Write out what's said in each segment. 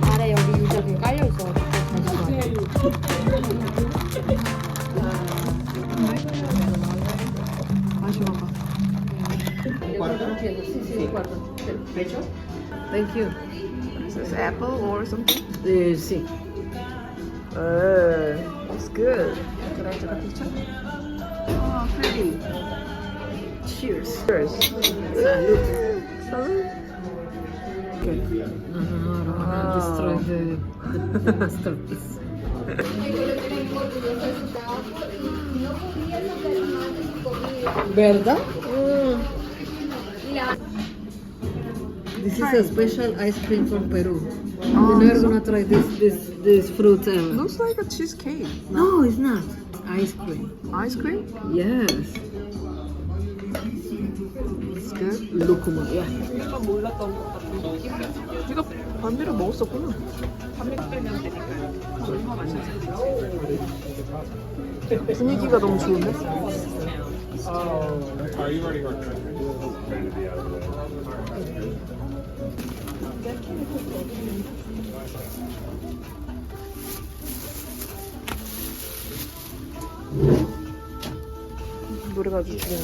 아래 여기 유자균 깔려 있어. 맛이 봐봐. Thank you. Is this apple or something? Sí. It's good. Can I take a picture? Oh, pretty. Cheers. Cheers. Salud. Salud. Okay. No, I don't wanna destroy the masterpiece. ¿Verdad? This is a special ice cream from Peru. Oh, We never gonna try this fruit ever. Looks like a cheesecake. No, it's not. Ice cream. Ice cream? Yes. It's good. Lucuma. Yeah. 네가 반미를 먹었었구나. 분위기가 너무 좋은데? Are you ready for 노래가 아주 좋네.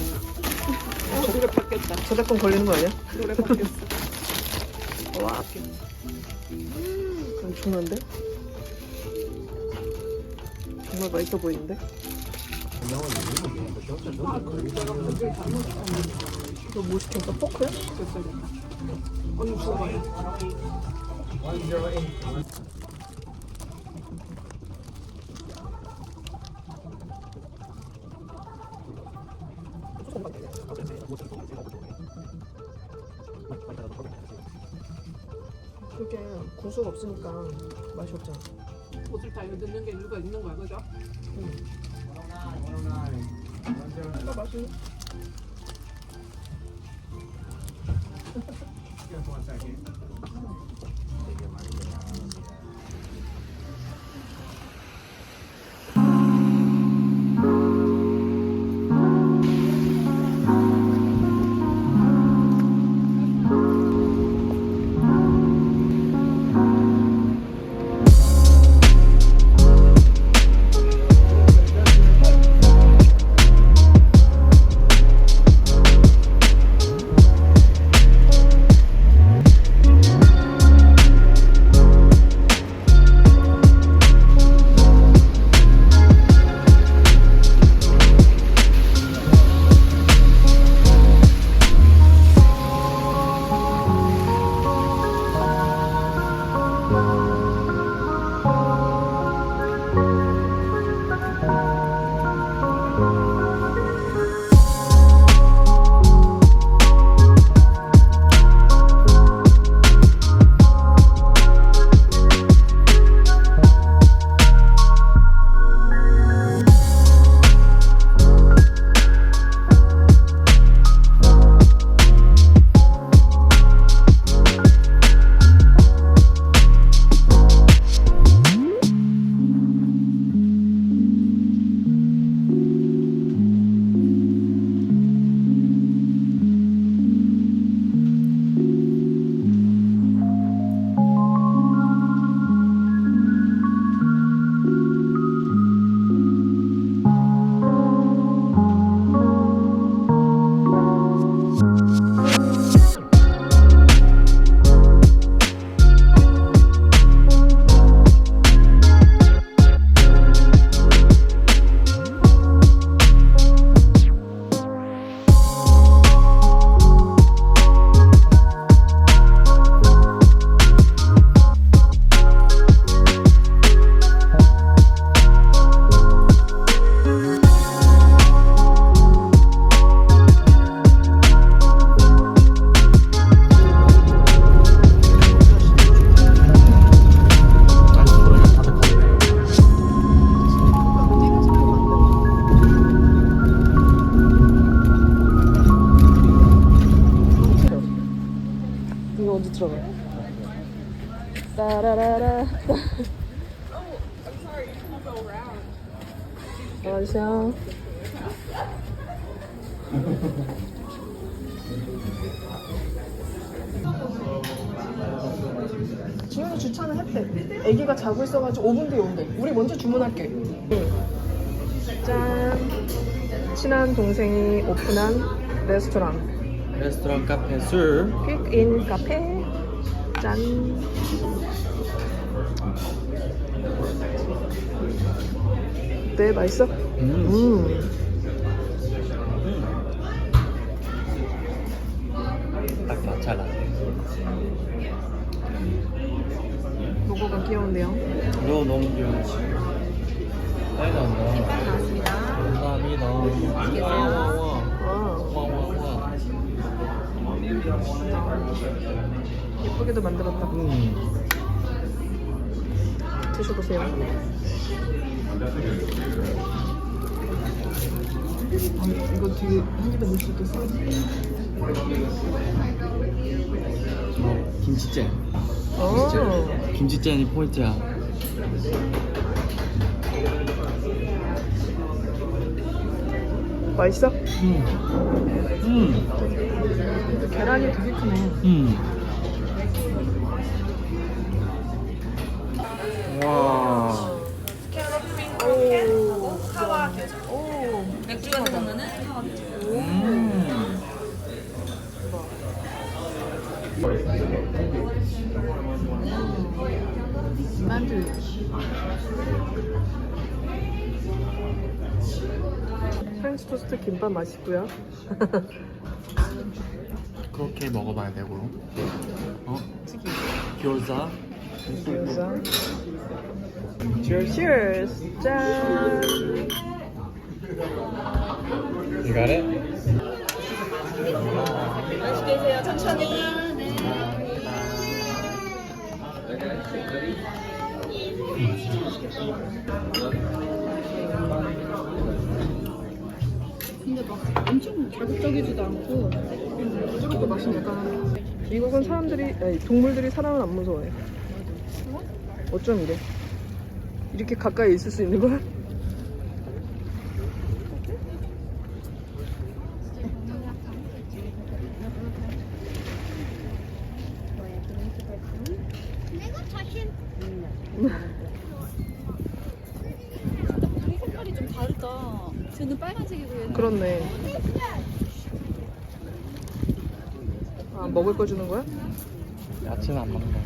노래 바뀌었다. 저작권 걸리는 거 아니야? 노래 바뀌었어. 와, 엄청난데? 정말 맛있어 보이는데? 이거 뭐 시켰어? 포크야? 언니 주워봐요. 그게 고수가 없으니까 맛이 없잖아. 옷을 다 넣는 게 이유가 있는 거야, 그죠? 나 맛있네. 이거 언제 들어가? 따라라라. 안녕. 지훈이 주차는 했대. 애기가 자고 있어가지고 5분 뒤에 온대. 우리 먼저 주문할게. 짠. 친한 동생이 오픈한 레스토랑. 레스토랑 카페 술. 퀵인 카페. 짠. 네, 맛있어? 딱 맞춰 라떼. 로고가 귀여운데요? 이거 너무 귀여워. 빨리 나온다. 김밥 나왔습니다. 감사합니다. 맛있겠어요? 와. 예쁘게도 만들었다. 드셔보세요. 이거 되게 한 입에 넣을 수 있겠어? 김치찜. 어. 김치찜이 포인트야. 맛있어? 음. 계란이 되게 크네. 와. 맥주가 들어가는 사과 맥주. 만두. 프렌치 토스트 김밥 맛있고요. 그렇게 먹어봐야 되고.餃子. gyoza. Cheers. 짠. You got it? 맛있게 드세요. 천천히. 근데 막 엄청 자극적이지도 않고. 이것도 맛은 약간. 미국은 사람들이, 아니, 동물들이 사람은 안 무서워해. 어쩜 이래? 이렇게 가까이 있을 수 있는 거야? 색깔이 좀 다르다. 쟤는 빨간색이고 얘는. 그렇네. 아, 먹을 거 주는 거야? 야채는 안 먹는다.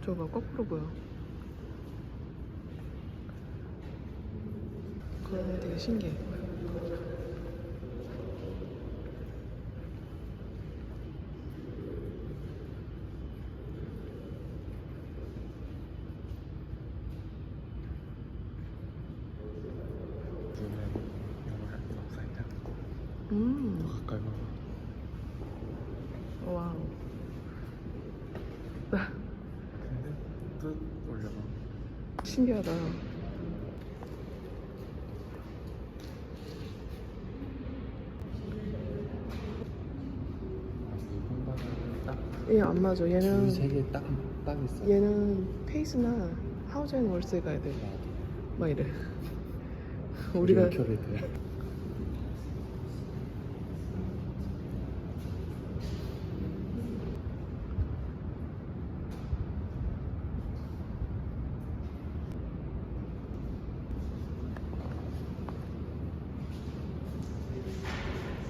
저거 봐, 거꾸로 보여. 그런 게 되게 신기해. 요즘엔 영어를 막사이다. 가까이 봐봐. 와우. 근데 뜻 올려봐. 신기하다. 이 공간은 딱 얘 안 맞아. 얘는 그 세 개 딱 있어. 얘는 페이스나 하우즈 앤 월스에 가야 돼. 나도. 막 이래. 우리가 결이 돼.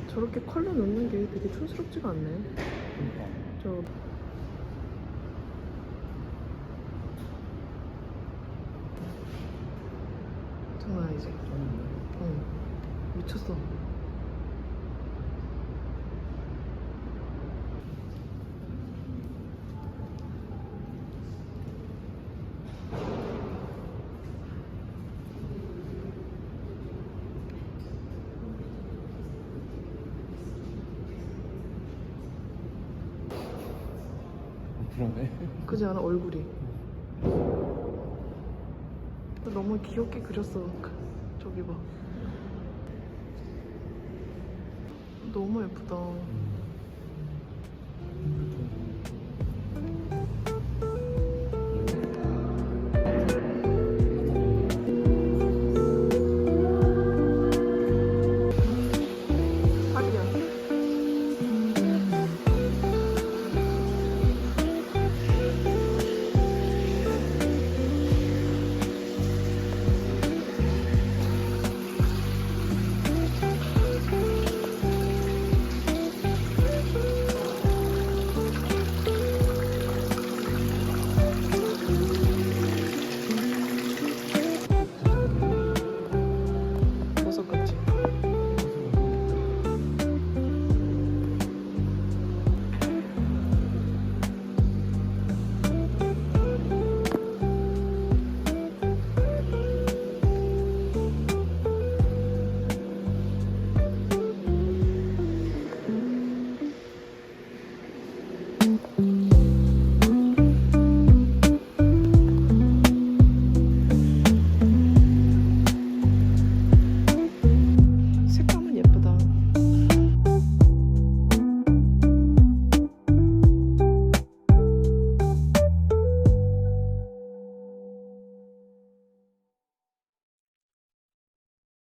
저렇게 컬러 넣는 게 되게 촌스럽지가 않네. 그러니까. 저 장난 아니지? 응. 미쳤어. 그러네. 그지 않아? 얼굴이 너무 귀엽게 그렸어. 저기 봐. 너무 예쁘다.